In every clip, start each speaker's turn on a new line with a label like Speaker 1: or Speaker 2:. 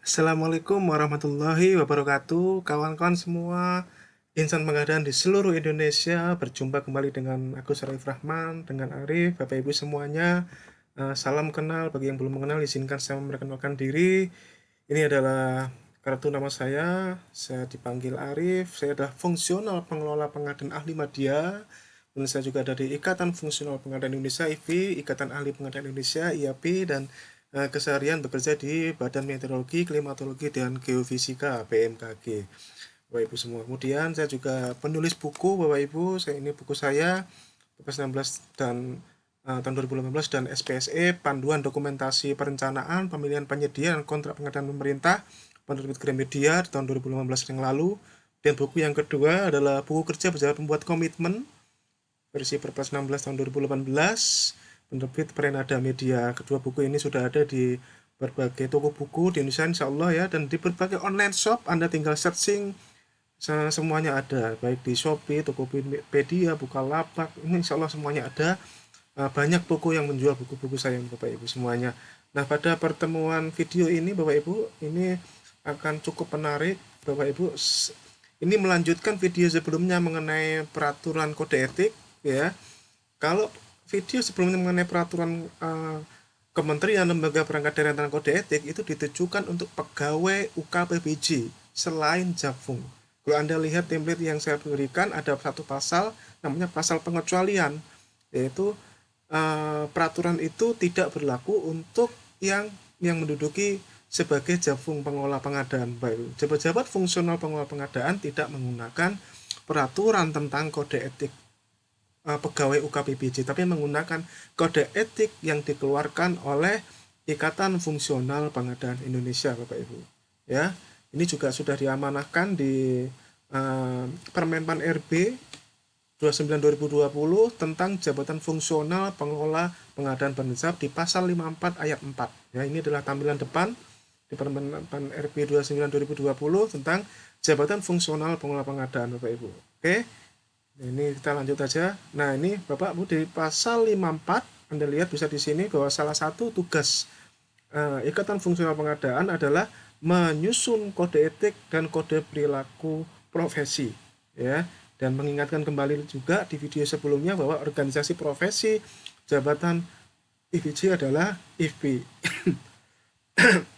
Speaker 1: Assalamualaikum warahmatullahi wabarakatuh, kawan-kawan semua, insan pengadaan di seluruh Indonesia. Berjumpa kembali dengan aku Syarif Rahman, dengan Arif, Bapak Ibu semuanya. Salam kenal, bagi yang belum mengenal izinkan saya memperkenalkan diri. Ini adalah kartu nama saya dipanggil Arif, saya adalah fungsional pengelola pengadaan ahli media. Dan saya juga dari Ikatan Fungsional Pengadaan Indonesia (IFI), Ikatan Ahli Pengadaan Indonesia (IAPI), dan keseharian bekerja di Badan Meteorologi, Klimatologi, dan Geofisika (BMKG). Bapak Ibu semua. Kemudian saya juga penulis buku, Bapak Ibu. Ini buku saya PPS 16 dan tahun 2018, dan SPSE, Panduan Dokumentasi Perencanaan Pemilihan Penyedia dan Kontrak Pengadaan Pemerintah, penerbit Gramedia di tahun 2018 yang lalu. Dan buku yang kedua adalah buku kerja pejabat pembuat komitmen versi Perpres 16 tahun 2018, penerbit Perenada Media. Kedua buku ini sudah ada di berbagai toko buku di Indonesia insya Allah ya, dan di berbagai online shop Anda tinggal searching, semuanya ada, baik di Shopee, Tokopedia, Bukalapak, ini insya Allah semuanya ada. Banyak toko yang menjual buku-buku saya Bapak Ibu semuanya. Nah, pada pertemuan video ini Bapak Ibu, ini akan cukup menarik Bapak Ibu. Ini melanjutkan video sebelumnya mengenai peraturan kode etik ya. Kalau video sebelumnya mengenai peraturan Kementerian Lembaga Perangkat Daerah tentang Kode Etik itu ditujukan untuk pegawai UKPBJ selain Jakfung. Kalau Anda lihat template yang saya berikan, ada satu pasal namanya pasal pengecualian, yaitu peraturan itu tidak berlaku untuk yang menduduki sebagai Jakfung pengelola pengadaan. Baik, jabat-jabat fungsional pengelola pengadaan tidak menggunakan peraturan tentang kode etik pegawai UKPBJ, tapi menggunakan kode etik yang dikeluarkan oleh Ikatan Fungsional Pengadaan Indonesia, Bapak Ibu. Ya, ini juga sudah diamanahkan di Permenpan RB 29 2020 tentang jabatan fungsional pengelola pengadaan barang jasa di pasal 54 ayat 4. Ya, ini adalah tampilan depan di Permenpan RB 29 2020 tentang jabatan fungsional pengelola pengadaan, Bapak Ibu. Oke. Ini kita lanjut aja. Nah, ini Bapak Bu di pasal 54 Anda lihat bisa di sini bahwa salah satu tugas Ikatan Fungsional Pengadaan adalah menyusun kode etik dan kode perilaku profesi ya, dan mengingatkan kembali juga di video sebelumnya bahwa organisasi profesi jabatan IPJ adalah IFPI.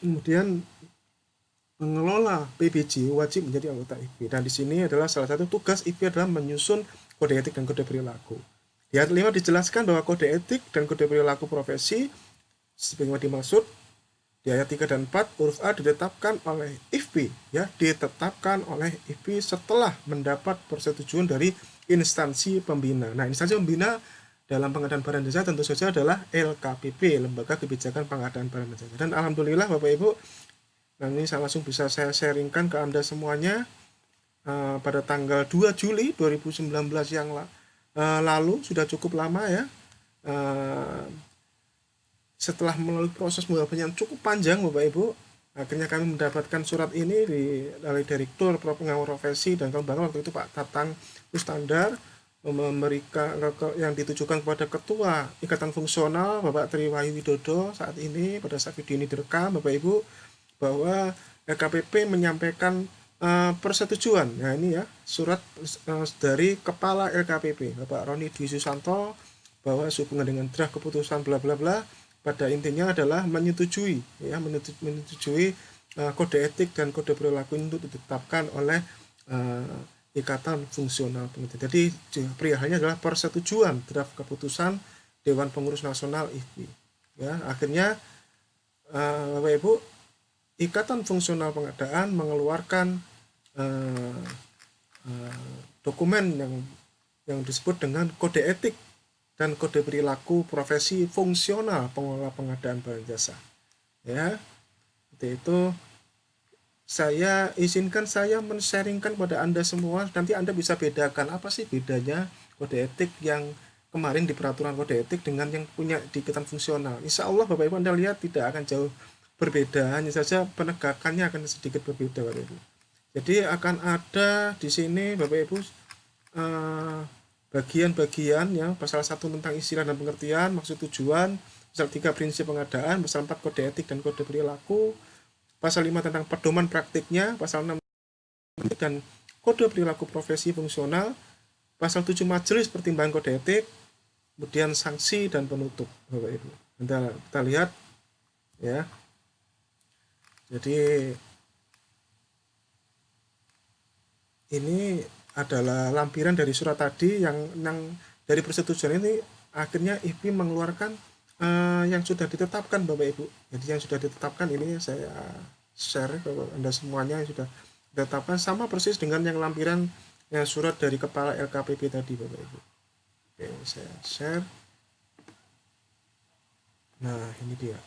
Speaker 1: Kemudian pengelola PBJ wajib menjadi anggota IFPI, dan di sini adalah salah satu tugas IFPI adalah menyusun kode etik dan kode perilaku. Di ayat 5 dijelaskan bahwa kode etik dan kode perilaku profesi sebagaimana dimaksud di ayat 3 dan 4 huruf A ditetapkan oleh IFPI ya, ditetapkan oleh IFPI setelah mendapat persetujuan dari instansi pembina. Nah, instansi pembina dalam pengadaan barang jasa tentu saja adalah LKPP, Lembaga Kebijakan Pengadaan Barang Jasa. Dan alhamdulillah Bapak Ibu, nah ini saya langsung bisa saya sharingkan ke Anda semuanya. Pada tanggal 2 Juli 2019 yang lalu, sudah cukup lama ya, setelah melalui proses pembahasan yang cukup panjang Bapak Ibu, akhirnya kami mendapatkan surat ini dari Direktur Pengawas Profesi dan Kelembagaan waktu itu Pak Tatang Ustandar, memberikan yang ditujukan kepada Ketua Ikatan Fungsional Bapak Tri Wahyu Widodo saat ini, pada saat video ini direkam Bapak Ibu, bahwa LKPP menyampaikan persetujuan. Nah, ini ya surat dari Kepala LKPP Bapak Roni Dwi Susanto, bahwa sehubungan dengan draft keputusan bla bla bla, pada intinya adalah menyetujui ya, menyetujui kode etik dan kode perilaku itu ditetapkan oleh Ikatan Fungsional Pengadaan. Jadi perihalnya adalah persetujuan draft keputusan Dewan Pengurus Nasional IFPI. Ya, akhirnya Bapak Ibu, Ikatan Fungsional Pengadaan mengeluarkan dokumen yang disebut dengan kode etik dan kode perilaku profesi fungsional pengelola pengadaan barang jasa. Ya, seperti itu. Saya izinkan saya men-sharingkan pada Anda semua. Nanti Anda bisa bedakan apa sih bedanya kode etik yang kemarin di peraturan kode etik dengan yang punya di Ikatan Fungsional. Insya Allah Bapak Ibu Anda lihat tidak akan jauh berbeda, hanya saja penegakannya akan sedikit berbeda Bapak Ibu. Jadi akan ada di sini Bapak Ibu bagian-bagian ya, pasal 1 tentang istilah dan pengertian, maksud tujuan, pasal 3 prinsip pengadaan, pasal 4 kode etik dan kode perilaku, pasal 5 tentang pedoman praktiknya, pasal 6 dan kode perilaku profesi fungsional, pasal 7 majelis pertimbangan kode etik, kemudian sanksi dan penutup, Bapak Ibu. Kita lihat ya. Jadi ini adalah lampiran dari surat tadi yang dari persetujuan ini akhirnya IPI mengeluarkan yang sudah ditetapkan Bapak Ibu. Jadi yang sudah ditetapkan ini saya share ke Anda semuanya, yang sudah ditetapkan sama persis dengan yang lampiran yang surat dari kepala LKPP tadi Bapak Ibu. Oke, saya share. Nah, ini dia.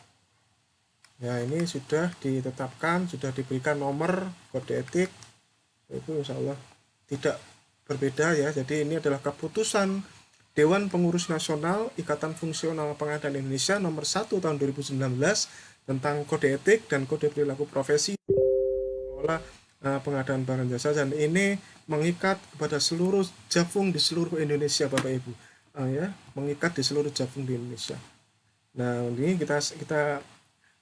Speaker 1: Ya, ini sudah ditetapkan, sudah diberikan nomor kode etik. Itu insya Allah tidak berbeda ya. Jadi ini adalah keputusan Dewan Pengurus Nasional Ikatan Fungsional Pengadaan Indonesia nomor 1 tahun 2019 tentang kode etik dan kode perilaku profesi pengelola pengadaan barang jasa, dan ini mengikat kepada seluruh Jafung di seluruh Indonesia Bapak Ibu. Ya, mengikat di seluruh Jafung di Indonesia. Nah, ini kita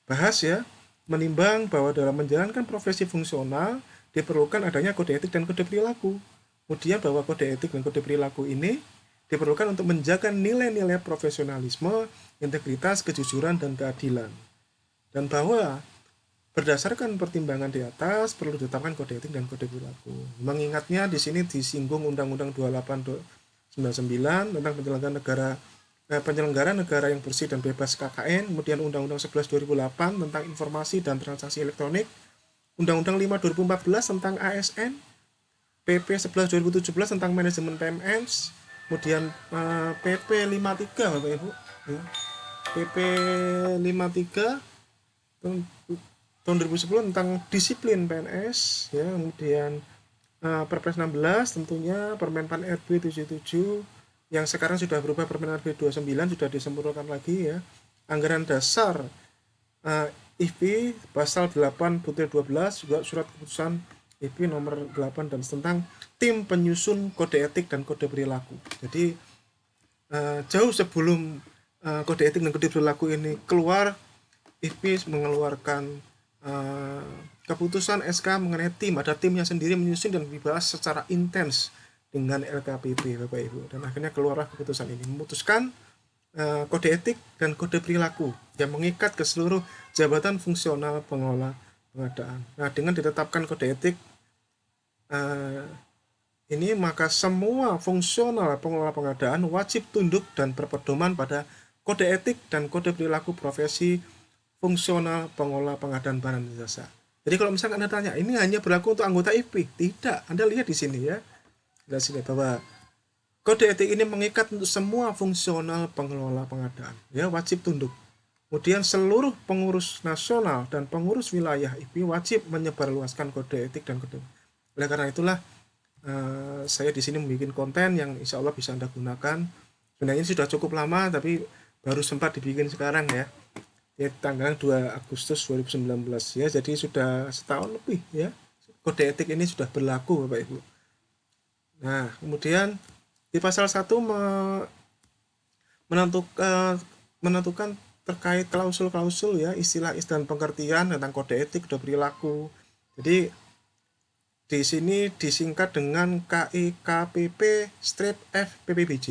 Speaker 1: bahas ya, menimbang bahwa dalam menjalankan profesi fungsional diperlukan adanya kode etik dan kode perilaku. Kemudian bahwa kode etik dan kode perilaku ini diperlukan untuk menjaga nilai-nilai profesionalisme, integritas, kejujuran, dan keadilan. Dan bahwa berdasarkan pertimbangan di atas perlu ditetapkan kode etik dan kode perilaku. Mengingatnya di sini disinggung Undang-Undang 2899 tentang penyelenggara negara yang bersih dan bebas KKN, kemudian Undang-Undang 11 2008 tentang informasi dan transaksi elektronik, Undang-Undang 5 2014 tentang ASN, PP 11 2017 tentang manajemen PMS, kemudian PP 53 Bapak Ibu, PP 53 tahun 2010 tentang disiplin PNS ya, kemudian Perpres 16 tentunya, Permenpan RB 77 yang sekarang sudah berubah Permen RB 29 sudah disempurnakan lagi ya. Anggaran dasar IPI pasal 8/12 juga surat keputusan IPI nomor 8 dan tentang tim penyusun kode etik dan kode perilaku. Jadi jauh sebelum kode etik dan kode perilaku ini keluar, IPI mengeluarkan keputusan SK mengenai tim. Ada timnya sendiri menyusun dan dibahas secara intens dengan LKPP Bapak Ibu, dan akhirnya keluarlah keputusan ini memutuskan kode etik dan kode perilaku yang mengikat ke seluruh jabatan fungsional pengelola pengadaan. Nah, dengan ditetapkan kode etik ini, maka semua fungsional pengelola pengadaan wajib tunduk dan berpedoman pada kode etik dan kode perilaku profesi fungsional pengelola pengadaan barang dan jasa. Jadi kalau misalkan Anda tanya, ini hanya berlaku untuk anggota IPI? Tidak. Anda lihat di sini ya. Di sini bahwa kode etik ini mengikat untuk semua fungsional pengelola pengadaan. Ya, wajib tunduk. Kemudian seluruh pengurus nasional dan pengurus wilayah IPI wajib menyebarluaskan kode etik dan kode. Oleh karena itulah saya di sini membuat konten yang insya Allah bisa Anda gunakan. Sebenarnya ini sudah cukup lama, tapi baru sempat dibikin sekarang ya. Ya, tanggal 2 Agustus 2019 ya, jadi sudah setahun lebih ya kode etik ini sudah berlaku Bapak Ibu. Nah, kemudian di pasal 1 menentukan terkait klausul-klausul ya, istilah-istilah pengertian tentang kode etik, kode perilaku. Jadi di sini disingkat dengan KIKPP-FPPBJ,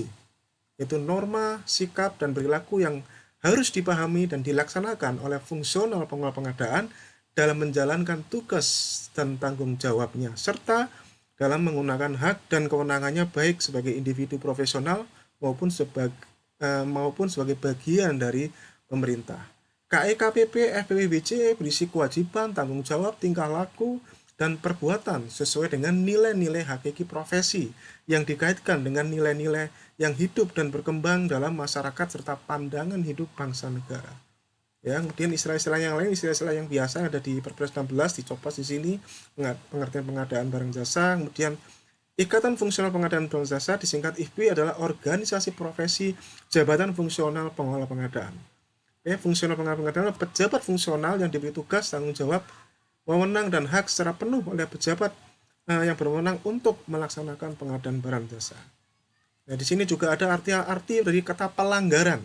Speaker 1: yaitu norma, sikap, dan perilaku yang harus dipahami dan dilaksanakan oleh fungsional pengelola pengadaan dalam menjalankan tugas dan tanggung jawabnya, serta dalam menggunakan hak dan kewenangannya baik sebagai individu profesional maupun sebagai bagian dari pemerintah. KIKPP FPPBJ berisi kewajiban, tanggung jawab, tingkah laku, dan perbuatan sesuai dengan nilai-nilai hakiki profesi yang dikaitkan dengan nilai-nilai yang hidup dan berkembang dalam masyarakat serta pandangan hidup bangsa negara. Ya, kemudian istilah-istilah yang lain, istilah-istilah yang biasa ada di Perpres 16 dicopas di sini, pengertian pengadaan barang jasa. Kemudian Ikatan Fungsional Pengadaan Barang Jasa disingkat IFPI adalah organisasi profesi jabatan fungsional pengelola pengadaan. Fungsional pengadaan adalah pejabat fungsional yang diberi tugas, tanggung jawab, wewenang dan hak secara penuh oleh pejabat yang berwenang untuk melaksanakan pengadaan barang jasa. Nah, di sini juga ada arti dari kata pelanggaran.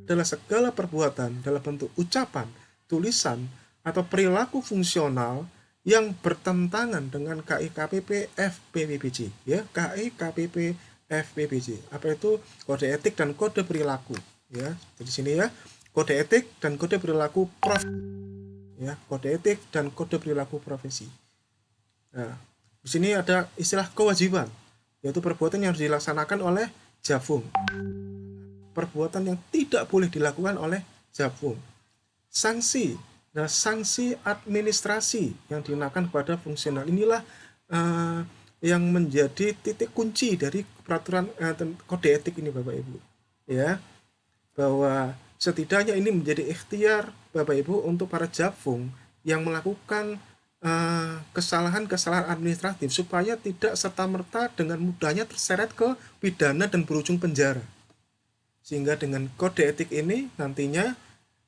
Speaker 1: Adalah segala perbuatan dalam bentuk ucapan, tulisan, atau perilaku fungsional yang bertentangan dengan KIKPP FPPBJ, ya. KIKPP FPPJ. Apa itu? Kode etik dan kode perilaku, ya. Di sini ya, kode etik dan kode perilaku ya, kode etik dan kode perilaku profesi. Nah, di sini ada istilah kewajiban, yaitu perbuatan yang harus dilaksanakan oleh Jafung, perbuatan yang tidak boleh dilakukan oleh Jafung. Sanksi, nah sanksi administrasi yang dikenakan kepada fungsional inilah yang menjadi titik kunci dari peraturan kode etik ini, Bapak Ibu, ya, bahwa setidaknya ini menjadi ikhtiar Bapak Ibu untuk para Jafung yang melakukan kesalahan-kesalahan administratif supaya tidak serta-merta dengan mudahnya terseret ke pidana dan berujung penjara. Sehingga dengan kode etik ini nantinya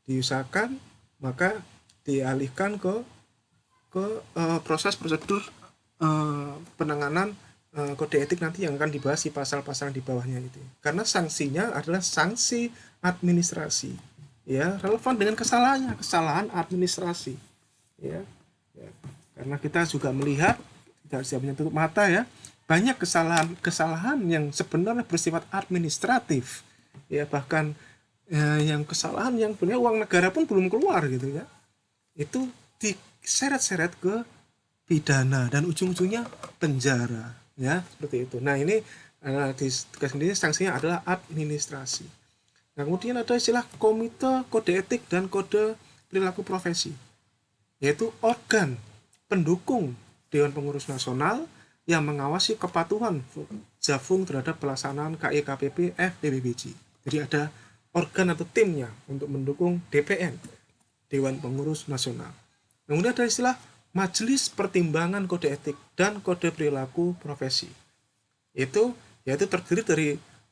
Speaker 1: diusahakan maka dialihkan ke proses prosedur penanganan kode etik nanti yang akan dibahas di pasal-pasal di bawahnya itu. Karena sanksinya adalah sanksi administrasi, ya, relevan dengan kesalahan administrasi, ya. Karena kita juga melihat, tidak bisa menutup mata, ya, banyak kesalahan yang sebenarnya bersifat administratif, ya, bahkan yang kesalahan yang punya uang negara pun belum keluar gitu, ya, itu diseret-seret ke pidana dan ujung-ujungnya penjara, ya, seperti itu. Nah, ini di tugas sendiri sanksinya adalah administrasi. Nah, kemudian ada istilah komite kode etik dan kode perilaku profesi, yaitu organ pendukung Dewan Pengurus Nasional yang mengawasi kepatuhan Jafung terhadap pelaksanaan KIKPP FPPBJ. Jadi ada organ atau timnya untuk mendukung DPN, Dewan Pengurus Nasional. Kemudian ada istilah Majelis Pertimbangan Kode Etik dan Kode Perilaku Profesi. Yaitu terdiri dari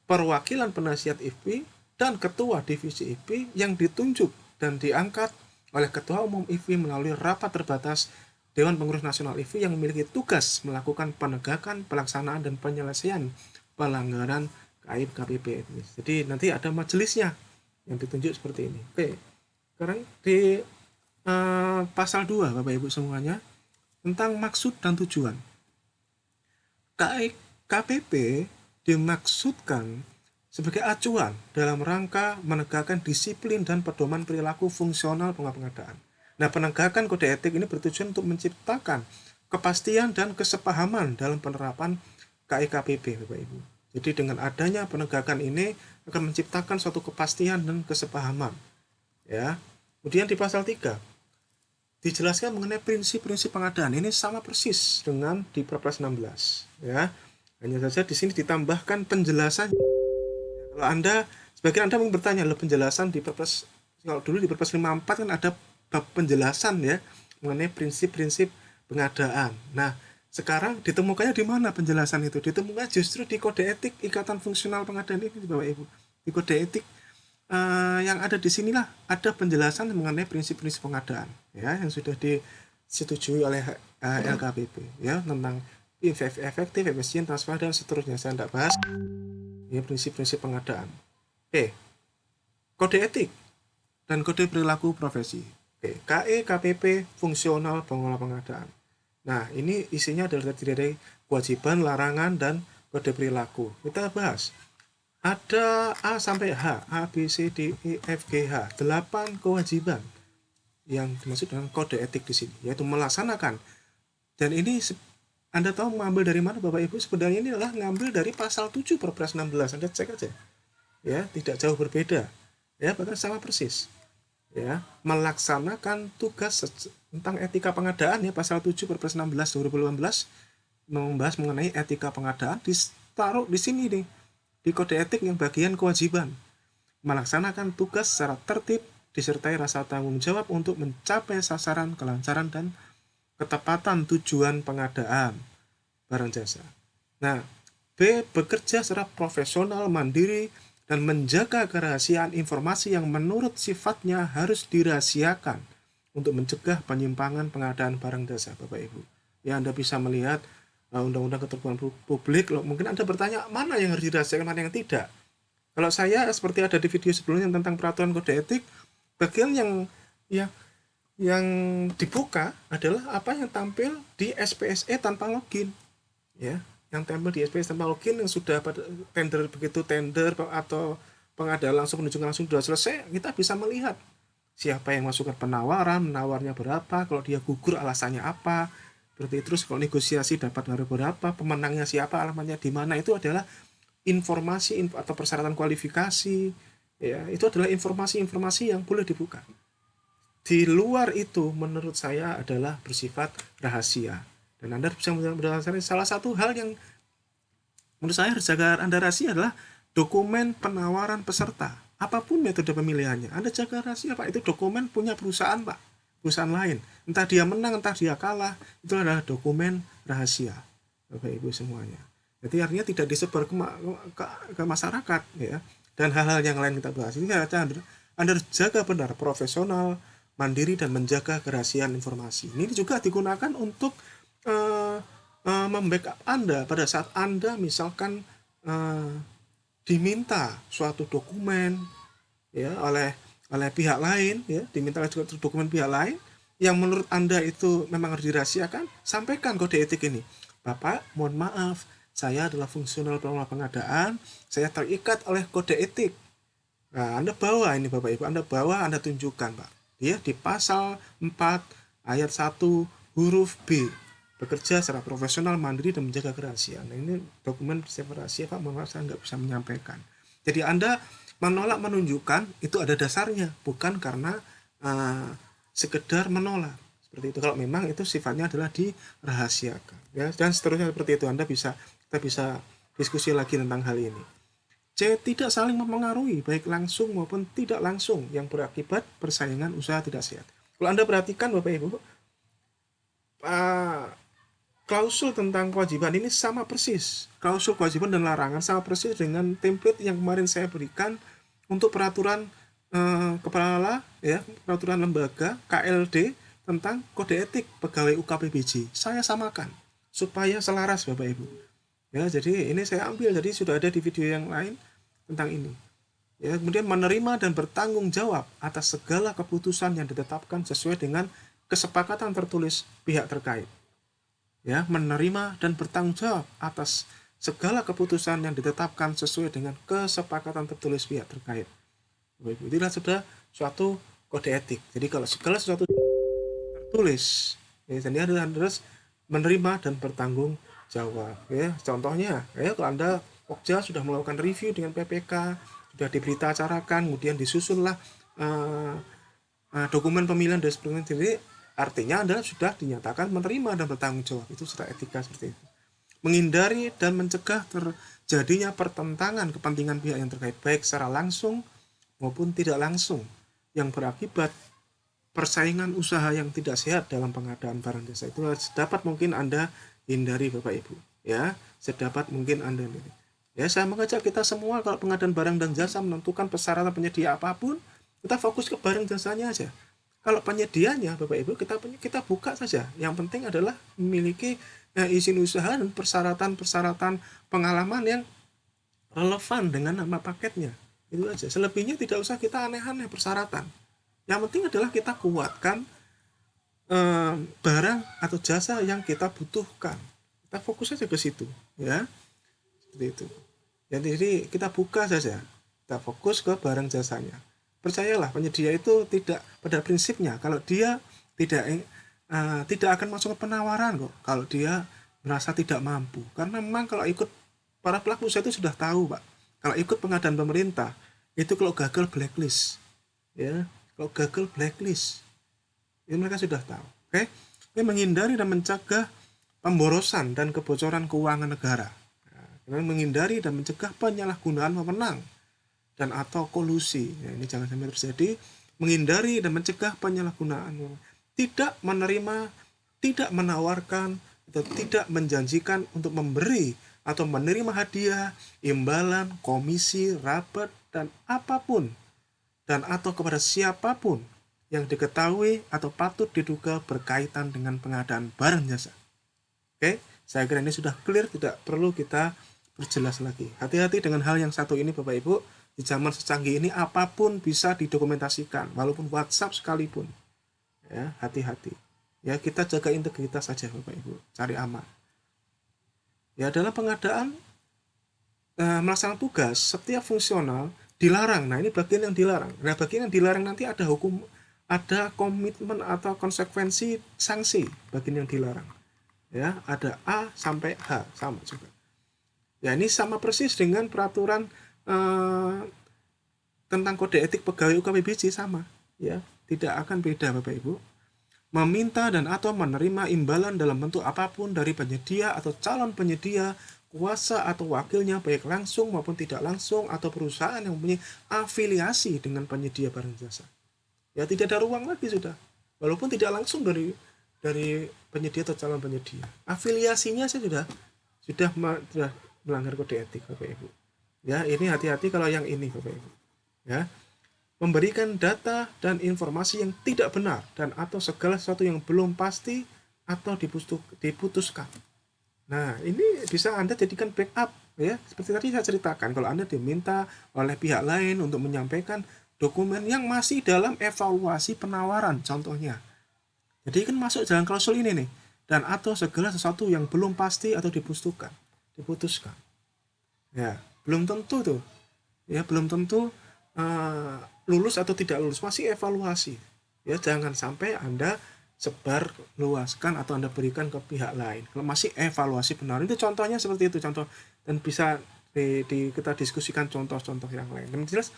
Speaker 1: perwakilan penasihat IFPI dan ketua divisi IFPI yang ditunjuk dan diangkat oleh Ketua Umum IFPI melalui rapat terbatas Dewan Pengurus Nasional IFPI yang memiliki tugas melakukan penegakan, pelaksanaan, dan penyelesaian pelanggaran KIKPP. Jadi nanti ada majelisnya yang ditunjuk seperti ini. Oke, sekarang di pasal 2, Bapak Ibu semuanya, tentang maksud dan tujuan. KIKPP dimaksudkan sebagai acuan dalam rangka menegakkan disiplin dan pedoman perilaku fungsional pengadaan. Nah, penegakan kode etik ini bertujuan untuk menciptakan kepastian dan kesepahaman dalam penerapan KIKPP, Bapak Ibu. Jadi dengan adanya penegakan ini akan menciptakan suatu kepastian dan kesepahaman, ya. Kemudian di pasal 3 dijelaskan mengenai prinsip-prinsip pengadaan. Ini sama persis dengan di Perpres 16, ya. Hanya saja di sini ditambahkan penjelasan. Kalau sebagian Anda mungkin bertanya, loh, penjelasan di Perpres, kalau dulu di Perpres 54 kan ada bab penjelasan, ya, mengenai prinsip-prinsip pengadaan. Nah, sekarang ditemukannya di mana penjelasan itu? Ditemukan justru di Kode Etik Ikatan Fungsional Pengadaan ini, Bapak Ibu. Di Kode Etik yang ada di sinilah ada penjelasan mengenai prinsip-prinsip pengadaan, ya, yang sudah disetujui oleh LKPP, ya, tentang efektif, efisien, transparan, dan seterusnya. Saya tidak bahas. Ya, prinsip-prinsip pengadaan. Oke. Kode etik dan kode perilaku profesi. Oke, KIKPP fungsional pengelola pengadaan. Nah, ini isinya adalah terdiri dari kewajiban, larangan, dan kode perilaku. Kita bahas. Ada A sampai H, A, B, C, D, E, F, G, H. 8 kewajiban yang dimaksud dengan kode etik di sini, yaitu melaksanakan. Dan ini Anda tahu mengambil dari mana, Bapak Ibu? Sebenarnya ini adalah ngambil dari pasal 7 Perpres 16. Anda cek aja. Ya, tidak jauh berbeda. Ya, bahkan sama persis. Ya, melaksanakan tugas tentang etika pengadaan, ya, pasal 7 Perpres 16 2018 membahas mengenai etika pengadaan, ditaruh di sini nih, di kode etik yang bagian kewajiban. Melaksanakan tugas secara tertib disertai rasa tanggung jawab untuk mencapai sasaran, kelancaran, dan ketepatan tujuan pengadaan barang jasa. Nah, B, bekerja secara profesional, mandiri, dan menjaga kerahasiaan informasi yang menurut sifatnya harus dirahasiakan untuk mencegah penyimpangan pengadaan barang jasa, Bapak Ibu. Ya, Anda bisa melihat Undang-Undang Keterbukaan Publik. Mungkin Anda bertanya, mana yang harus dirahasiakan, mana yang tidak. Kalau saya, seperti ada di video sebelumnya tentang peraturan kode etik, bagian yang Yang dibuka adalah apa yang tampil di SPSE tanpa login, ya. Yang tampil di SPSE tanpa login yang sudah pada tender, begitu tender atau pengadaan langsung, penunjukan langsung sudah selesai, kita bisa melihat siapa yang masukkan penawaran, menawarnya berapa, kalau dia gugur alasannya apa, berarti terus kalau negosiasi dapat harga berapa, pemenangnya siapa, alamatnya di mana, itu adalah informasi atau persyaratan kualifikasi, ya, itu adalah informasi-informasi yang boleh dibuka. Di luar itu menurut saya adalah bersifat rahasia, dan Anda bisa berdasarkan salah satu hal yang menurut saya harus jaga Anda rahasia adalah dokumen penawaran peserta. Apapun metode pemilihannya, Anda jaga rahasia, Pak. Itu dokumen punya perusahaan, Pak. Perusahaan lain. Entah dia menang, entah dia kalah, itu adalah dokumen rahasia. Bapak Ibu semuanya. Jadi artinya tidak disebar ke masyarakat, ya. Dan hal-hal yang lain kita bahas. Ini Anda harus jaga benar, profesional, mandiri, dan menjaga kerahasiaan informasi. Ini juga digunakan untuk uh, membackup Anda pada saat Anda misalkan uh, diminta suatu dokumen, ya, oleh pihak lain, ya, diminta suatu dokumen pihak lain yang menurut Anda itu memang harus dirahasiakan, sampaikan kode etik ini. Bapak, mohon maaf, saya adalah fungsional pengadaan, saya terikat oleh kode etik. Nah, Anda bawa ini Bapak Ibu, Anda bawa, Anda tunjukkan, Pak. Ya, di pasal 4 ayat 1 huruf B. Bekerja secara profesional, mandiri, dan menjaga kerahasiaan. Nah, ini dokumen bersifat rahasia, Pak. Mohon maaf, saya nggak bisa menyampaikan. Jadi Anda menolak menunjukkan itu ada dasarnya, bukan karena sekedar menolak. Seperti itu. Kalau memang itu sifatnya adalah dirahasiakan, ya, dan seterusnya seperti itu. Kita bisa diskusi lagi tentang hal ini. C. Tidak saling mempengaruhi, baik langsung maupun tidak langsung, yang berakibat persaingan usaha tidak sehat. Kalau Anda perhatikan Bapak Ibu, klausul tentang kewajiban ini sama persis. Klausul kewajiban dan larangan sama persis dengan template yang kemarin saya berikan untuk peraturan kepala, ya, peraturan lembaga KLD tentang kode etik pegawai UKPBJ. Saya samakan supaya selaras Bapak Ibu. Ya, jadi ini saya ambil, jadi sudah ada di video yang lain tentang ini. Ya, kemudian menerima dan bertanggung jawab atas segala keputusan yang ditetapkan sesuai dengan kesepakatan tertulis pihak terkait. Ya, menerima dan bertanggung jawab atas segala keputusan yang ditetapkan sesuai dengan kesepakatan tertulis pihak terkait. Itulah sudah suatu kode etik. Jadi kalau segala sesuatu tertulis, ya, jadi Anda harus menerima dan bertanggung jawab. Ya, contohnya, ya, kalau Anda Pokja sudah melakukan review dengan PPK, sudah diberita acarakan, kemudian disusunlah dokumen pemilihan dan sebagainya. Jadi artinya Anda sudah dinyatakan menerima dan bertanggung jawab. Itu secara etika seperti itu. Menghindari dan mencegah terjadinya pertentangan kepentingan pihak yang terkait, baik secara langsung maupun tidak langsung, yang berakibat persaingan usaha yang tidak sehat dalam pengadaan barang jasa. Itu sedapat mungkin Anda hindari Bapak Ibu, ya, sedapat mungkin Anda hindari. Ya, saya mengajak kita semua kalau pengadaan barang dan jasa menentukan persyaratan penyedia apapun, kita fokus ke barang jasanya aja. Kalau penyedianya Bapak Ibu, kita buka saja. Yang penting adalah memiliki izin usaha dan persyaratan-persyaratan pengalaman yang relevan dengan nama paketnya. Itu aja. Selebihnya tidak usah kita aneh-aneh persyaratan. Yang penting adalah kita kuatkan barang atau jasa yang kita butuhkan. Kita fokus saja ke situ, ya. Seperti itu. Jadi kita buka saja. Kita fokus ke barang jasanya. Percayalah, penyedia itu tidak, pada prinsipnya kalau dia tidak akan masuk ke penawaran kok kalau dia merasa tidak mampu. Karena memang kalau ikut, para pelaku usaha itu sudah tahu, Pak. Kalau ikut pengadaan pemerintah, itu kalau gagal blacklist. Ya, kalau gagal blacklist. Ini mereka sudah tahu. Oke. Ini menghindari dan mencegah pemborosan dan kebocoran keuangan negara. Nah, menghindari dan mencegah penyalahgunaan wewenang dan atau kolusi. Ya, ini jangan sampai terjadi. Menghindari dan mencegah penyalahgunaan. Tidak menerima, tidak menawarkan, atau tidak menjanjikan untuk memberi atau menerima hadiah, imbalan, komisi, rabat, dan apapun, dan atau kepada siapapun yang diketahui atau patut diduga berkaitan dengan pengadaan barang jasa. Oke, saya kira ini sudah clear, tidak perlu kita perjelas lagi. Hati-hati dengan hal yang satu ini Bapak Ibu. Di zaman secanggih ini apapun bisa didokumentasikan, walaupun WhatsApp sekalipun. Ya, hati-hati. Ya, kita jaga integritas saja Bapak Ibu, cari aman. Ya, dalam pengadaan melaksanakan tugas, setiap fungsional dilarang. Nah, ini bagian yang dilarang. Nah, bagian yang dilarang nanti ada hukum, ada komitmen atau konsekuensi sanksi bagian yang dilarang. Ya, ada A sampai H sama juga. Ya, ini sama persis dengan peraturan eh, tentang kode etik pegawai UKWBJ sama. Ya, tidak akan beda Bapak Ibu. Meminta dan atau menerima imbalan dalam bentuk apapun dari penyedia atau calon penyedia, kuasa atau wakilnya baik langsung maupun tidak langsung, atau perusahaan yang mempunyai afiliasi dengan penyedia barang jasa. Ya, tidak ada ruang lagi sudah. Walaupun tidak langsung dari penyedia atau calon penyedia. Afiliasinya saya sudah melanggar kode etik Bapak Ibu. Ya, ini hati-hati kalau yang ini Bapak Ibu. Ya, memberikan data dan informasi yang tidak benar dan atau segala sesuatu yang belum pasti atau diputuskan. Nah, ini bisa Anda jadikan backup ya. Seperti tadi saya ceritakan, kalau Anda diminta oleh pihak lain untuk menyampaikan dokumen yang masih dalam evaluasi penawaran contohnya. Jadi kan masuk jalan klausul ini nih, dan atau segala sesuatu yang belum pasti atau diputuskan. Ya, belum tentu tuh. Ya, belum tentu lulus atau tidak lulus, masih evaluasi. Ya, jangan sampai Anda sebar luaskan atau Anda berikan ke pihak lain. Kalau masih evaluasi benar, itu contohnya seperti itu contoh, dan bisa kita diskusikan contoh-contoh yang lain. Dan jelas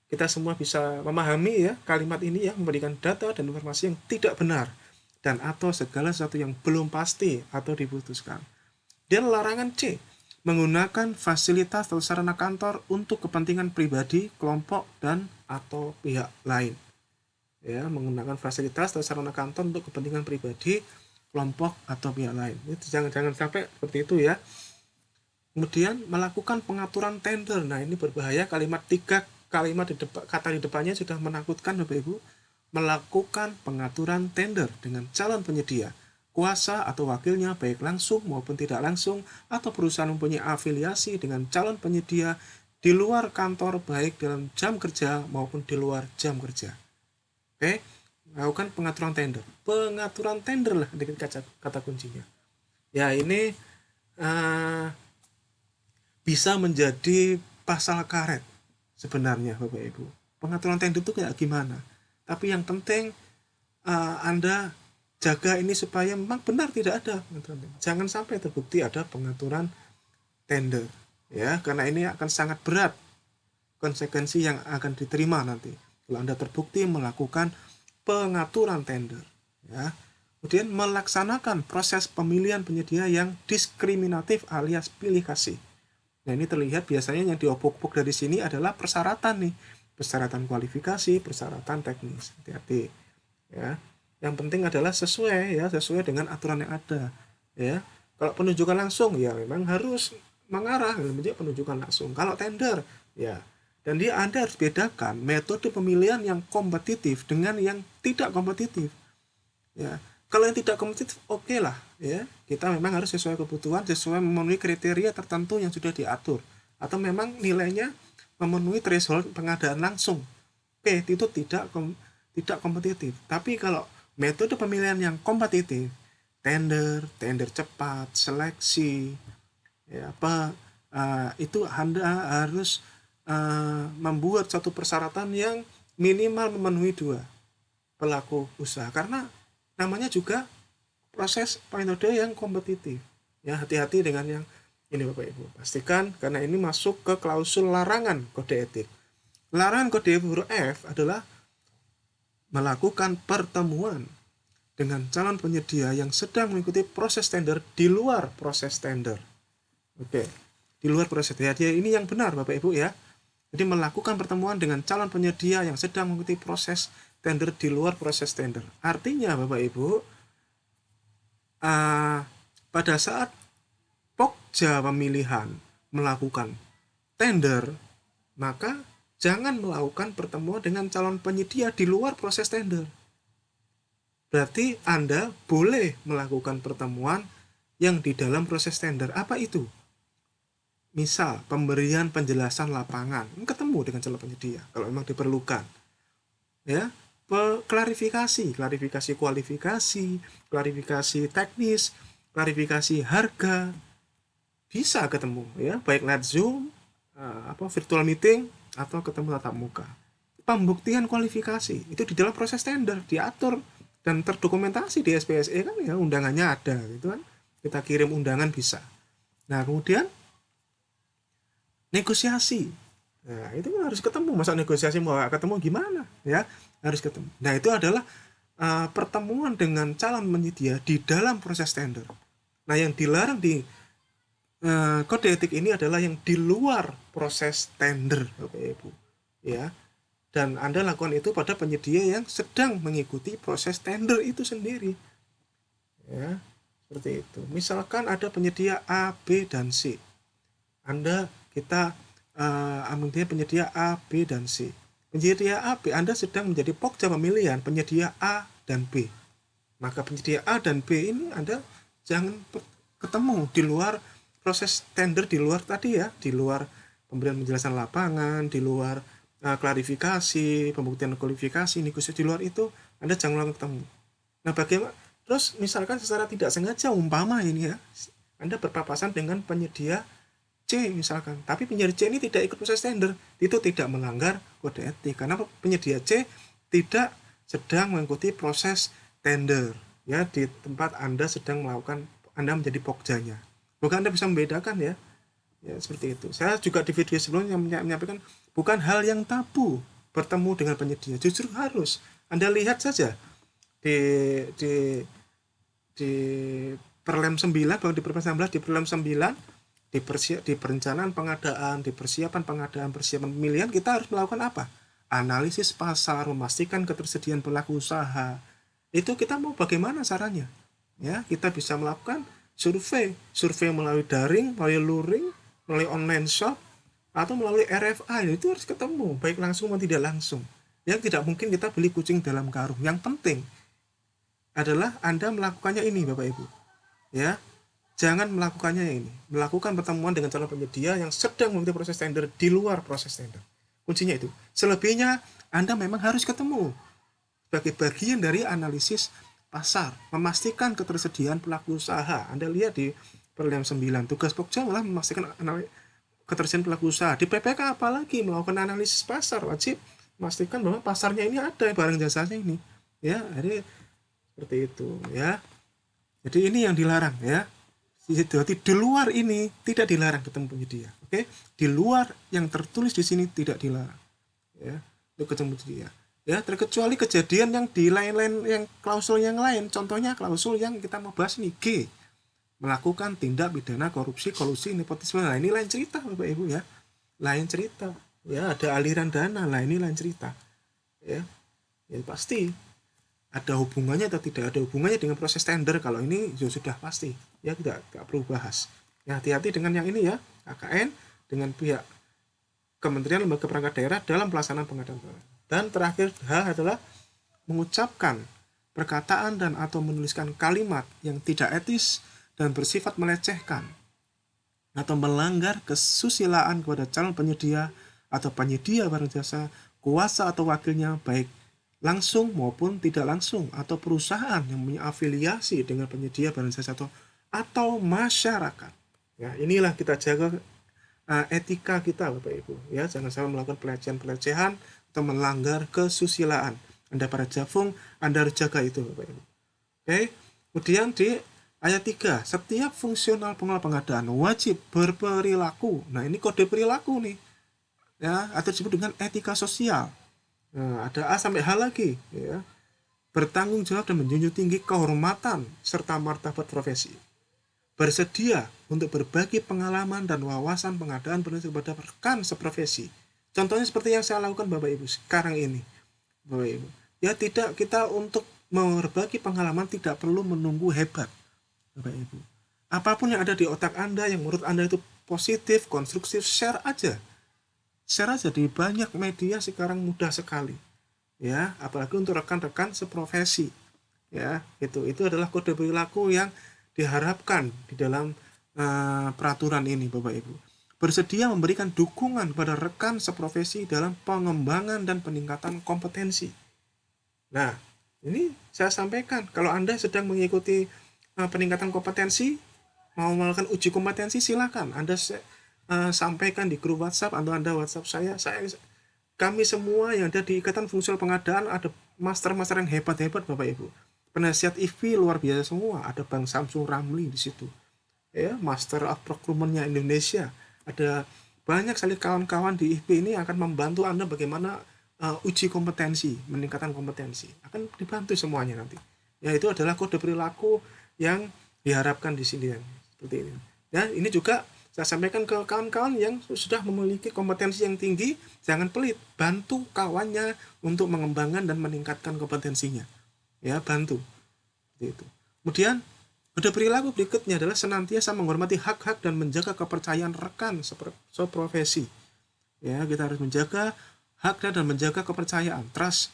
Speaker 1: kita semua bisa memahami ya kalimat ini ya, memberikan data dan informasi yang tidak benar dan atau segala sesuatu yang belum pasti atau diputuskan. Dan larangan C, menggunakan fasilitas atau sarana kantor untuk kepentingan pribadi, kelompok, dan atau pihak lain. Ya, menggunakan fasilitas atau sarana kantor untuk kepentingan pribadi, kelompok, atau pihak lain. Itu jangan sampai seperti itu ya. Kemudian melakukan pengaturan tender. Nah, ini berbahaya, kalimat kata di depannya sudah menakutkan Bapak Ibu. Melakukan pengaturan tender dengan calon penyedia, kuasa atau wakilnya baik langsung maupun tidak langsung, atau perusahaan mempunyai afiliasi dengan calon penyedia di luar kantor baik dalam jam kerja maupun di luar jam kerja. Oke, melakukan pengaturan tender. Pengaturan tender lah dengan kata kuncinya. Ya, ini uh, bisa menjadi pasal karet sebenarnya Bapak Ibu. Pengaturan tender itu kayak gimana? Tapi yang penting Anda jaga ini supaya memang benar tidak ada pengaturan tender. Jangan sampai terbukti ada pengaturan tender, ya, karena ini akan sangat berat konsekuensi yang akan diterima nanti kalau Anda terbukti melakukan pengaturan tender, ya. Kemudian melaksanakan proses pemilihan penyedia yang diskriminatif alias pilih kasih. Nah, ini terlihat biasanya yang diopuk-opuk dari sini adalah persyaratan nih, persyaratan kualifikasi, persyaratan teknis. Hati-hati, ya. Yang penting adalah sesuai dengan aturan yang ada, ya. Kalau penunjukan langsung ya memang harus mengarah menjadi penunjukan langsung. Kalau tender ya, dan Anda harus bedakan metode pemilihan yang kompetitif dengan yang tidak kompetitif. Ya, kalau yang tidak kompetitif oke lah ya, kita memang harus sesuai kebutuhan, sesuai memenuhi kriteria tertentu yang sudah diatur, atau memang nilainya memenuhi threshold pengadaan langsung. Oke, itu tidak kompetitif. Tapi kalau metode pemilihan yang kompetitif, tender cepat, seleksi, ya itu Anda harus membuat satu persyaratan yang minimal memenuhi dua pelaku usaha, karena namanya juga proses metode yang kompetitif. Ya, hati-hati dengan yang ini Bapak Ibu. Pastikan, karena ini masuk ke klausul larangan kode etik. Larangan kode etik huruf F adalah melakukan pertemuan dengan calon penyedia yang sedang mengikuti proses tender di luar proses tender. Oke, di luar proses tender. Jadi ini yang benar Bapak Ibu ya. Jadi melakukan pertemuan dengan calon penyedia yang sedang mengikuti proses tender di luar proses tender. Artinya Bapak Ibu, pada saat Pokja pemilihan melakukan tender, maka jangan melakukan pertemuan dengan calon penyedia di luar proses tender. Berarti Anda boleh melakukan pertemuan yang di dalam proses tender. Apa itu? Misal pemberian penjelasan lapangan, ketemu dengan calon penyedia kalau memang diperlukan. Ya, klarifikasi kualifikasi, klarifikasi teknis, klarifikasi harga, bisa ketemu ya, baik lewat Zoom, virtual meeting atau ketemu tatap muka. Pembuktian kualifikasi itu di dalam proses tender diatur dan terdokumentasi di SPSE kan ya, undangannya ada gitu kan. Kita kirim undangan bisa. Nah, kemudian negosiasi. Nah, itu kan harus ketemu. Masa negosiasi mau gak ketemu gimana? Ya, harus ketemu. Nah, itu adalah pertemuan dengan calon penyedia di dalam proses tender. Nah, yang dilarang di kode etik ini adalah yang di luar proses tender, Bapak Ibu. Ya. Dan Anda lakukan itu pada penyedia yang sedang mengikuti proses tender itu sendiri. Ya, seperti itu. Misalkan ada penyedia A, B, dan C. Kita ambil penyedia A, B, dan C. Penyedia A, B, Anda sedang menjadi pokja pemilihan penyedia A dan B. Maka penyedia A dan B ini Anda jangan ketemu di luar proses tender, di luar tadi ya, di luar pemberian penjelasan lapangan, di luar klarifikasi, pembuktian kualifikasi, negosiasi, di luar itu Anda jangan langsung ketemu. Nah, bagaimana? Terus misalkan secara tidak sengaja umpama ini ya, Anda berpapasan dengan penyedia C misalkan, tapi penyedia C ini tidak ikut proses tender, itu tidak melanggar kode etik karena penyedia C tidak sedang mengikuti proses tender ya, di tempat Anda sedang melakukan, Anda menjadi pokjanya. Bukan Anda bisa membedakan ya. Ya, seperti itu. Saya juga di video sebelumnya menyampaikan bukan hal yang tabu bertemu dengan penyedia, justru harus. Anda lihat saja di di di Perlem 9, bahwa di Perlem 19, di Perlem 9 di perencanaan pengadaan, di persiapan pengadaan, persiapan pemilihan, kita harus melakukan apa? Analisis pasar, memastikan ketersediaan pelaku usaha. Itu kita mau bagaimana caranya? Ya, kita bisa melakukan survei melalui daring, melalui luring, melalui online shop, atau melalui RFI. Itu harus ketemu, baik langsung maupun tidak langsung. Yang tidak mungkin kita beli kucing dalam karung. Yang penting adalah Anda melakukannya ini, Bapak Ibu. Ya, jangan melakukannya ini. Melakukan pertemuan dengan calon penyedia yang sedang mengikuti proses tender di luar proses tender. Kuncinya itu. Selebihnya Anda memang harus ketemu sebagai bagian dari analisis pasar, memastikan ketersediaan pelaku usaha. Anda lihat di Perlem 9, tugas Pokja malah memastikan ketersediaan pelaku usaha. Di PPK apalagi melakukan analisis pasar, wajib memastikan bahwa pasarnya ini ada barang jasanya ini. Ya, jadi seperti itu ya. Jadi ini yang dilarang ya. Jadi di luar ini tidak dilarang ketemu penyedia. Oke? Di luar yang tertulis di sini tidak dilarang. Ya, untuk ketemu penyedia. Ya, terkecuali kejadian yang di lain-lain, yang klausul yang lain. Contohnya klausul yang kita mau bahas nih, G. Melakukan tindak pidana korupsi, kolusi, nepotisme. Nah, ini lain cerita Bapak Ibu ya. Lain cerita. Ya, ada aliran dana. Nah, ini lain cerita. Ya. Ya pasti ada hubungannya atau tidak ada hubungannya dengan proses tender. Kalau ini ya sudah pasti ya, tidak perlu bahas ya. Hati-hati dengan yang ini ya, KKN dengan pihak Kementerian Lembaga Perangkat Daerah dalam pelaksanaan pengadaan. Dan terakhir hal adalah mengucapkan perkataan dan atau menuliskan kalimat yang tidak etis dan bersifat melecehkan atau melanggar kesusilaan kepada calon penyedia atau penyedia barang jasa, kuasa atau wakilnya, baik langsung maupun tidak langsung, atau perusahaan yang punya afiliasi dengan penyedia barang jasa atau masyarakat. Ya, inilah kita jaga etika kita Bapak Ibu ya, jangan sampai melakukan pelecehan atau melanggar kesusilaan. Anda para jafung, Anda harus jaga itu Bapak Ibu. Oke. Kemudian di ayat 3, setiap fungsional pengelola pengadaan wajib berperilaku. Nah, ini kode perilaku nih. Ya, atau disebut dengan etika sosial. Nah, ada A sampai H lagi ya. Bertanggung jawab dan menjunjung tinggi kehormatan serta martabat profesi. Bersedia untuk berbagi pengalaman dan wawasan pengadaan kepada rekan seprofesi. Contohnya seperti yang saya lakukan Bapak Ibu sekarang ini. Bapak Ibu. Ya, tidak, kita untuk berbagi pengalaman tidak perlu menunggu hebat. Bapak Ibu. Apapun yang ada di otak Anda yang menurut Anda itu positif, konstruktif, share aja. Share aja di banyak media sekarang, mudah sekali. Ya, apalagi untuk rekan-rekan seprofesi. Ya, itu adalah kode perilaku yang diharapkan di dalam peraturan ini Bapak Ibu. Bersedia memberikan dukungan pada rekan seprofesi dalam pengembangan dan peningkatan kompetensi. Nah, ini saya sampaikan, kalau Anda sedang mengikuti peningkatan kompetensi, mau melakukan uji kompetensi, silakan Anda sampaikan di grup WhatsApp atau Anda WhatsApp saya. Kami semua yang ada di Ikatan Fungsional Pengadaan ada master-master yang hebat-hebat Bapak Ibu. Penasihat IV luar biasa semua, ada Bang Samsung Ramli di situ. Ya, Master of Procurement-nya Indonesia. Ada banyak sekali kawan-kawan di IFP ini akan membantu Anda bagaimana uji kompetensi, meningkatkan kompetensi. Akan dibantu semuanya nanti. Ya, itu adalah kode perilaku yang diharapkan di sini ya. Seperti ini. Dan ini juga saya sampaikan ke kawan-kawan yang sudah memiliki kompetensi yang tinggi, jangan pelit, bantu kawannya untuk mengembangkan dan meningkatkan kompetensinya. Ya, bantu. Seperti itu. Kemudian kode perilaku berikutnya adalah senantiasa menghormati hak-hak dan menjaga kepercayaan rekan seprofesi. Ya, kita harus menjaga hak dan menjaga kepercayaan, trust,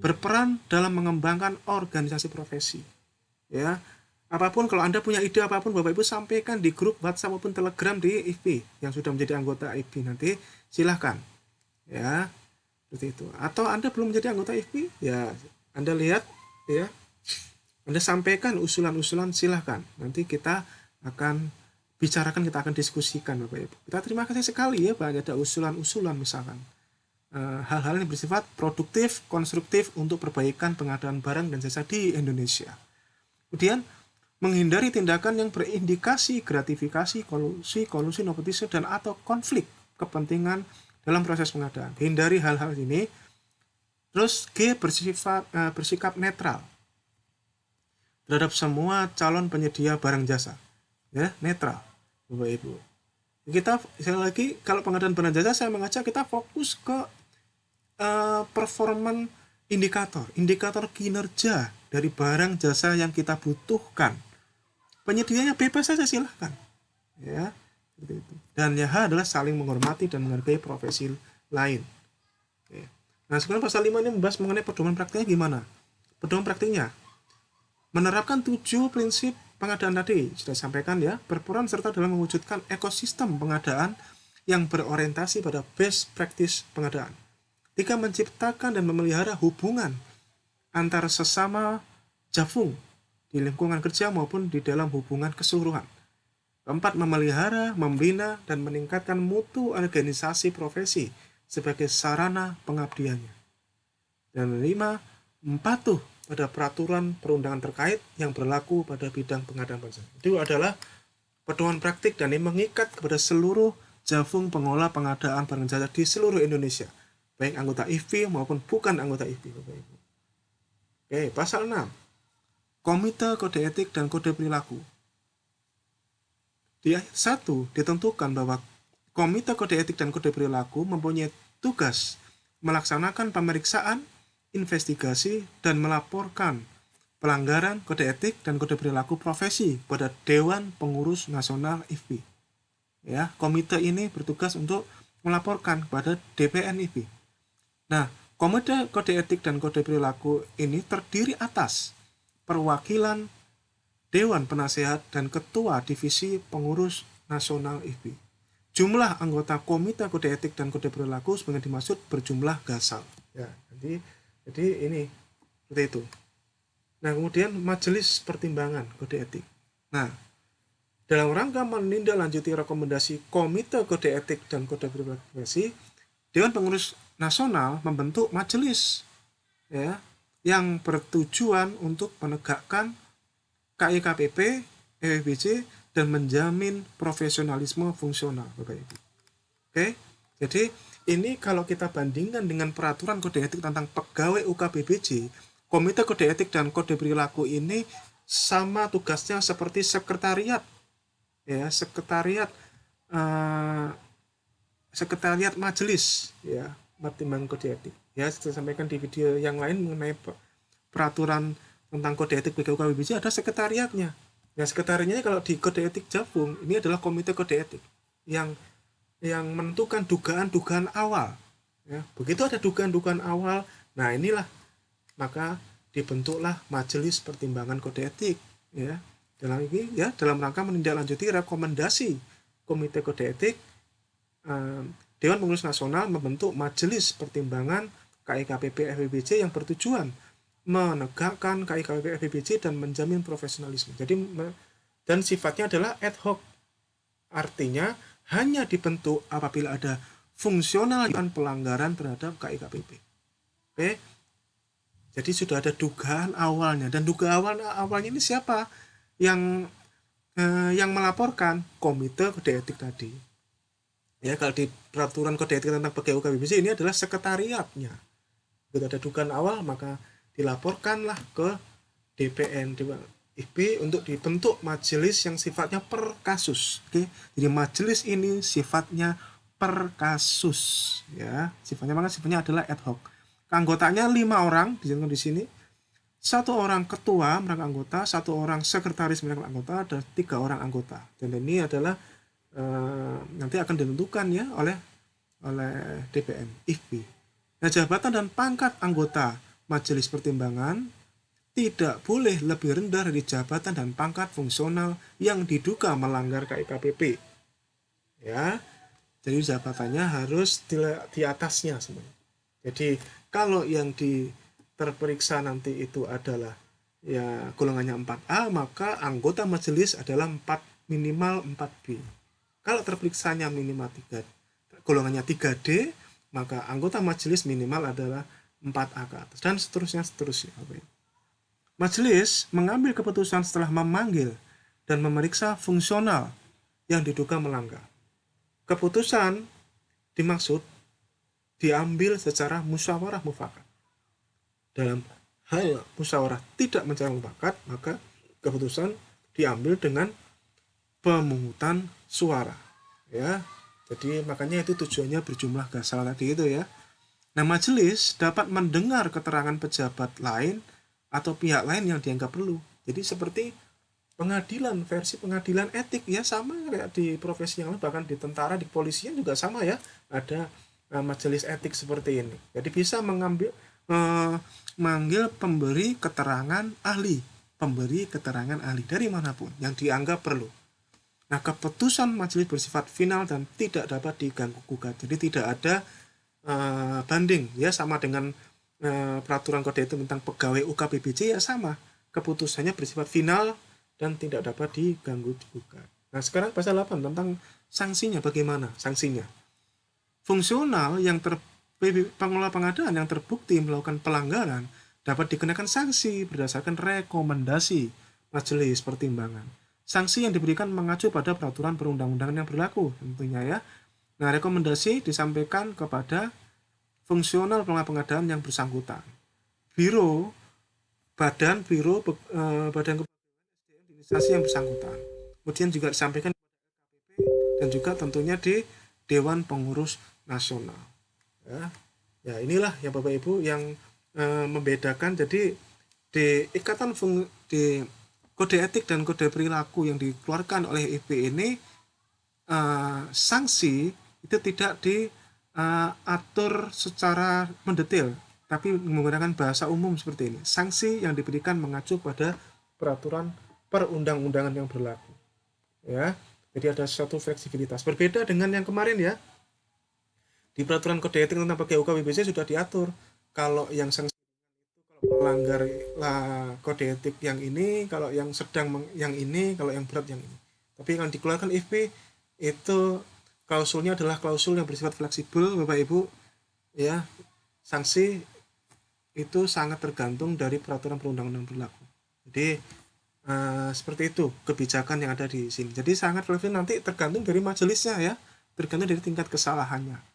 Speaker 1: berperan dalam mengembangkan organisasi profesi. Ya, apapun kalau Anda punya ide apapun Bapak Ibu sampaikan di grup WhatsApp maupun Telegram di IFP yang sudah menjadi anggota IFP nanti silahkan. Ya, seperti itu. Atau Anda belum menjadi anggota IFP, ya Anda lihat ya, Anda sampaikan usulan-usulan, silahkan. Nanti kita akan bicarakan, kita akan diskusikan Bapak Ibu. Kita terima kasih sekali ya Pak, ada usulan-usulan misalkan. Hal-hal yang bersifat produktif, konstruktif untuk perbaikan pengadaan barang dan jasa di Indonesia. Kemudian menghindari tindakan yang berindikasi gratifikasi, kolusi, nepotisme, dan atau konflik kepentingan dalam proses pengadaan. Hindari hal-hal ini. Terus G, bersikap netral terhadap semua calon penyedia barang jasa. Ya, netral, Bapak Ibu. Kita sekali lagi kalau pengadaan barang jasa saya mengajak kita fokus ke performan indikator kinerja dari barang jasa yang kita butuhkan. Penyedianya bebas saja silahkan. Ya, seperti itu. Dan yang H adalah saling menghormati dan menghargai profesi lain. Oke. Nah, sekarang pasal 5 ini membahas mengenai pedoman praktiknya gimana? Pedoman praktiknya menerapkan 7 prinsip pengadaan tadi sudah sampaikan ya, berperan serta dalam mewujudkan ekosistem pengadaan yang berorientasi pada best practice pengadaan. 3, menciptakan dan memelihara hubungan antar sesama jafung di lingkungan kerja maupun di dalam hubungan keseluruhan. 4, memelihara, membina, dan meningkatkan mutu organisasi profesi sebagai sarana pengabdiannya. Dan 5, patuh pada peraturan perundangan terkait yang berlaku pada bidang pengadaan barang. Itu adalah pedoman praktik dan ini mengikat kepada seluruh jafung pengolah pengadaan barang jasa di seluruh Indonesia, baik anggota IFPI maupun bukan anggota IFPI. Oke, pasal 6. Komite Kode Etik dan Kode Perilaku. Di ayat 1 ditentukan bahwa Komite Kode Etik dan Kode Perilaku mempunyai tugas melaksanakan pemeriksaan, investigasi, dan melaporkan pelanggaran kode etik dan kode perilaku profesi pada Dewan Pengurus Nasional IFPI. Ya, komite ini bertugas untuk melaporkan kepada DPN IFPI. Nah, Komite Kode Etik dan Kode Perilaku ini terdiri atas perwakilan Dewan Penasehat dan Ketua Divisi Pengurus Nasional IFPI. Jumlah anggota Komite Kode Etik dan Kode Perilaku sebagai dimaksud berjumlah gasal. Ya, jadi ini seperti itu. Nah, kemudian Majelis Pertimbangan Kode Etik. Nah, dalam rangka menindaklanjuti rekomendasi Komite Kode Etik dan Kode Perilaku Profesi, Dewan Pengurus Nasional membentuk majelis ya yang bertujuan untuk menegakkan KIKPP, EWBJ, dan menjamin profesionalisme fungsional, Bapak Ibu. Oke, jadi ini kalau kita bandingkan dengan peraturan kode etik tentang pegawai UKBBJ, Komite Kode Etik dan Kode Perilaku ini sama tugasnya seperti sekretariat, ya sekretariat majelis, ya pertimbangan kode etik. Ya, saya sampaikan di video yang lain mengenai peraturan tentang kode etik bagi UKBBJ ada sekretariatnya. Nah, sekretariatnya kalau di kode etik Jafung ini adalah komite kode etik yang menentukan dugaan-dugaan awal. Ya, begitu ada dugaan-dugaan awal, nah inilah maka dibentuklah majelis pertimbangan kode etik. Ya, dalam rangka menindaklanjuti rekomendasi komite kode etik, Dewan Pengurus Nasional membentuk majelis pertimbangan KIKPP FEBC yang bertujuan menegakkan KIKPP FEBC dan menjamin profesionalisme. Jadi dan sifatnya adalah ad hoc. Artinya hanya dibentuk apabila ada fungsional pelanggaran terhadap KIKPP. Oke. Jadi sudah ada dugaan awalnya, dan dugaan awalnya ini siapa yang melaporkan? Komite Kode Etik tadi. Ya, kalau di peraturan kode etik tentang pegawai UKBPC ini adalah sekretariatnya. Begitu ada dugaan awal, maka dilaporkanlah ke DPN IB untuk dibentuk majelis yang sifatnya per kasus. Oke, jadi majelis ini sifatnya per kasus, ya. Sifatnya adalah ad hoc. Anggotanya 5 orang di sini. 1 orang ketua merangkap anggota, 1 orang sekretaris merangkap anggota, dan 3 orang anggota. Dan ini adalah nanti akan ditentukan ya oleh DPN IFB. Nah, jabatan dan pangkat anggota majelis pertimbangan tidak boleh lebih rendah dari jabatan dan pangkat fungsional yang diduga melanggar KIKPP. Ya, jadi jabatannya harus di atasnya semua. Jadi kalau yang terperiksa nanti itu adalah ya golongannya 4A, maka anggota majelis adalah minimal 4B. Kalau terperiksanya minimal 3, golongannya 3D, maka anggota majelis minimal adalah 4A ke atas, dan seterusnya. Majelis mengambil keputusan setelah memanggil dan memeriksa fungsional yang diduga melanggar. Keputusan dimaksud diambil secara musyawarah mufakat. Dalam hal musyawarah tidak mencari mufakat, maka keputusan diambil dengan pemungutan suara, ya. Jadi makanya itu tujuannya berjumlah gasal tadi itu ya. Nah, majelis dapat mendengar keterangan pejabat lain atau pihak lain yang dianggap perlu. Jadi seperti pengadilan, versi pengadilan etik ya, sama kayak di profesi yang lain, bahkan di tentara, di kepolisian juga sama ya. Ada majelis etik seperti ini. Jadi bisa manggil pemberi keterangan ahli dari manapun yang dianggap perlu. Nah, keputusan majelis bersifat final dan tidak dapat diganggu gugat. Jadi tidak ada banding ya, sama dengan peraturan kode etik tentang pegawai UKBPJ ya, sama. Keputusannya bersifat final dan tidak dapat diganggu gugat. Nah, sekarang pasal 8 tentang sanksinya. Bagaimana sanksinya? Fungsional yang pengelola pengadaan yang terbukti melakukan pelanggaran dapat dikenakan sanksi berdasarkan rekomendasi majelis pertimbangan. Sanksi yang diberikan mengacu pada peraturan perundang-undangan yang berlaku tentunya ya. Nah, rekomendasi disampaikan kepada fungsional pengelola pengadaan yang bersangkutan. Badan kepegawaian SDM di instansi yang bersangkutan. Kemudian juga disampaikan KPP dan juga tentunya di Dewan Pengurus Nasional. Ya inilah ya Bapak Ibu yang membedakan. Jadi di di kode etik dan kode perilaku yang dikeluarkan oleh IB ini, sanksi itu tidak diatur secara mendetail, tapi menggunakan bahasa umum seperti ini. Sanksi yang diberikan mengacu pada peraturan perundang-undangan yang berlaku. Ya, jadi ada suatu fleksibilitas. Berbeda dengan yang kemarin ya. Di peraturan kode etik tentang pegawai UKBPC sudah diatur kalau yang sanksi itu kalau melanggar kode etik yang ini, kalau yang sedang yang ini, kalau yang berat yang ini. Tapi yang dikeluarkan IFB itu klausulnya adalah klausul yang bersifat fleksibel Bapak Ibu ya. Sanksi itu sangat tergantung dari peraturan perundang-undangan berlaku. Jadi seperti itu kebijakan yang ada di sini. Jadi sangat fleksibel, nanti tergantung dari majelisnya ya, tergantung dari tingkat kesalahannya.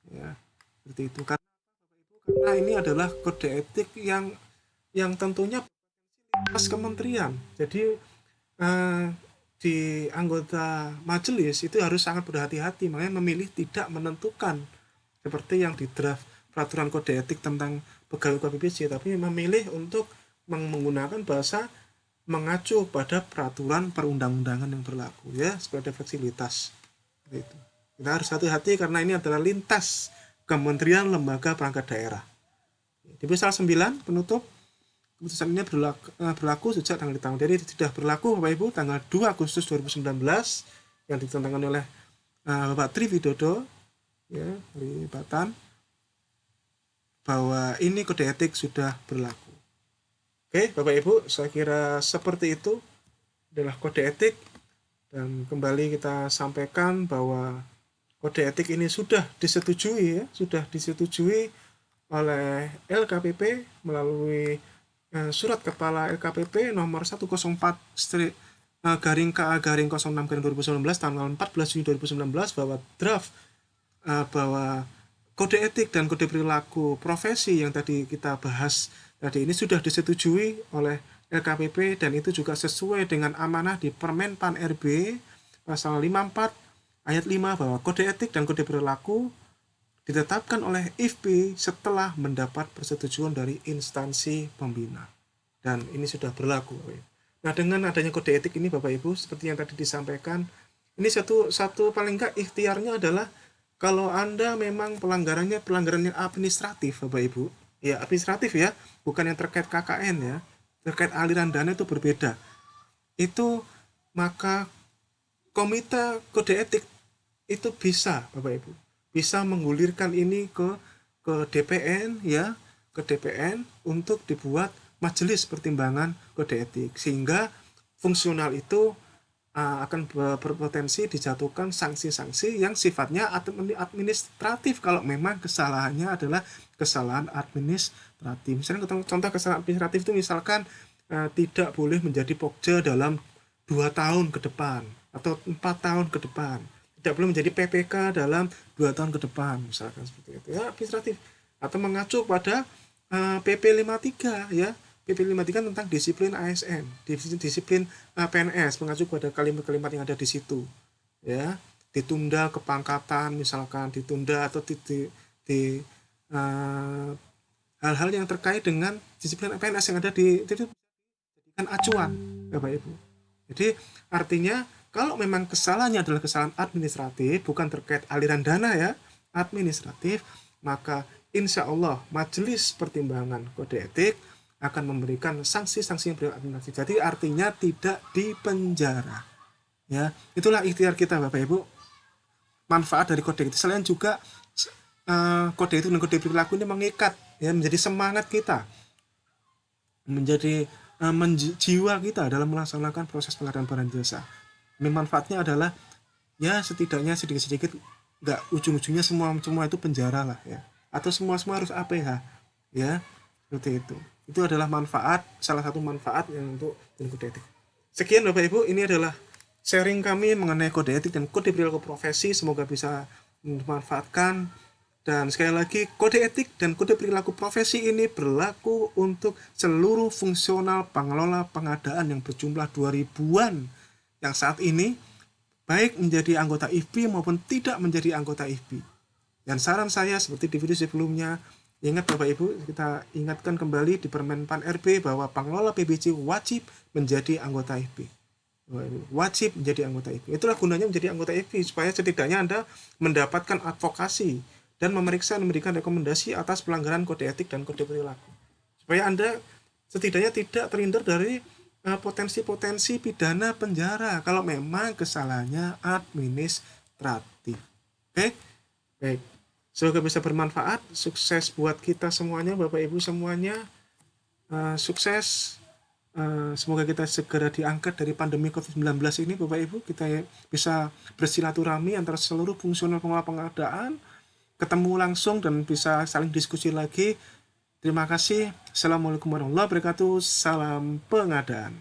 Speaker 1: Ya, seperti itu. Karena ini adalah kode etik yang tentunya lintas kementerian. Jadi di anggota majelis itu harus sangat berhati-hati, makanya memilih tidak menentukan seperti yang di draft peraturan kode etik tentang pegawai UKBPJ, tapi memilih untuk menggunakan bahasa mengacu pada peraturan perundang-undangan yang berlaku ya, supaya ada fleksibilitas. Gitu. Kita harus hati-hati karena ini adalah lintas kementerian, lembaga, perangkat daerah. Di pasal 9 penutup, keputusan ini berlaku sejak tanggal ditanggung. Jadi sudah berlaku Bapak Ibu tanggal 2 Agustus 2019 yang ditentangkan oleh Bapak Tri Widodo ya, dari Batan. bahwa ini kode etik sudah berlaku. Oke, Bapak Ibu, saya kira seperti itu adalah kode etik, dan kembali kita sampaikan bahwa kode etik ini sudah disetujui ya, sudah disetujui oleh LKPP melalui surat kepala LKPP nomor 104 garing KA garing 06 garing 2019 tanggal 14 Juni 2019 bahwa draft bahwa kode etik dan kode perilaku profesi yang tadi kita bahas tadi ini sudah disetujui oleh LKPP, dan itu juga sesuai dengan amanah di Permen PAN RB pasal 54 ayat 5 bahwa kode etik dan kode perilaku ditetapkan oleh IFPI setelah mendapat persetujuan dari instansi pembina, dan ini sudah berlaku. Nah, dengan adanya kode etik ini Bapak Ibu, seperti yang tadi disampaikan, ini satu paling enggak ikhtiarnya adalah kalau Anda memang pelanggaran yang administratif Bapak Ibu, ya administratif ya, bukan yang terkait KKN ya, terkait aliran dana itu berbeda. Itu maka komite kode etik itu bisa Bapak Ibu, bisa menggulirkan ini ke DPN ya, ke DPN untuk dibuat majelis pertimbangan kode etik, sehingga fungsional itu akan berpotensi dijatuhkan sanksi-sanksi yang sifatnya administratif kalau memang kesalahannya adalah kesalahan administratif. Misalnya contoh kesalahan administratif itu misalkan tidak boleh menjadi pokja dalam 2 tahun ke depan atau 4 tahun ke depan, tidak boleh menjadi PPK dalam 2 tahun ke depan, misalkan seperti itu ya, administratif. Atau mengacu pada PP 53 ya, PP 53 tentang disiplin ASN, disiplin PNS, mengacu pada kalimat-kalimat yang ada di situ ya, ditunda kepangkatan misalkan, ditunda atau hal-hal yang terkait dengan disiplin PNS yang ada di itu dijadikan acuan Bapak Ibu. Jadi artinya kalau memang kesalahannya adalah kesalahan administratif, bukan terkait aliran dana ya, administratif, maka insya Allah majelis pertimbangan kode etik akan memberikan sanksi-sanksi yang beradministratif. Jadi artinya tidak dipenjara. Ya, itulah ikhtiar kita Bapak Ibu. Manfaat dari kode itu selain juga kode itu dan kode perilaku ini mengikat ya, menjadi semangat kita, menjadi jiwa kita dalam melaksanakan proses pengadaan barang jasa. Manfaatnya adalah ya setidaknya sedikit-sedikit, nggak ujung-ujungnya semua itu penjara lah ya, atau semua harus APH ya, seperti itu adalah manfaat, salah satu manfaat yang untuk kode etik. Sekian Bapak Ibu, ini adalah sharing kami mengenai kode etik dan kode perilaku profesi, semoga bisa dimanfaatkan. Dan sekali lagi, kode etik dan kode perilaku profesi ini berlaku untuk seluruh fungsional pengelola pengadaan yang berjumlah 2000-an yang saat ini baik menjadi anggota IFPI maupun tidak menjadi anggota IFPI. Dan saran saya seperti di video sebelumnya, ingat Bapak Ibu, kita ingatkan kembali di Permen PAN RB bahwa pengelola PBJ wajib menjadi anggota IFPI. Wajib menjadi anggota IFPI. Itulah gunanya menjadi anggota IFPI, supaya setidaknya Anda mendapatkan advokasi dan memberikan rekomendasi atas pelanggaran kode etik dan kode perilaku, supaya Anda setidaknya tidak terhindar dari potensi-potensi pidana penjara kalau memang kesalahannya administratif. Oke? Baik. Semoga bisa bermanfaat. Sukses buat kita semuanya, Bapak Ibu semuanya. Sukses. Semoga kita segera diangkat dari pandemi COVID-19 ini, Bapak Ibu. Kita bisa bersilaturahmi antara seluruh fungsional pengelola pengadaan, ketemu langsung dan bisa saling diskusi lagi. Terima kasih. Assalamualaikum warahmatullahi wabarakatuh. Salam pengadaan.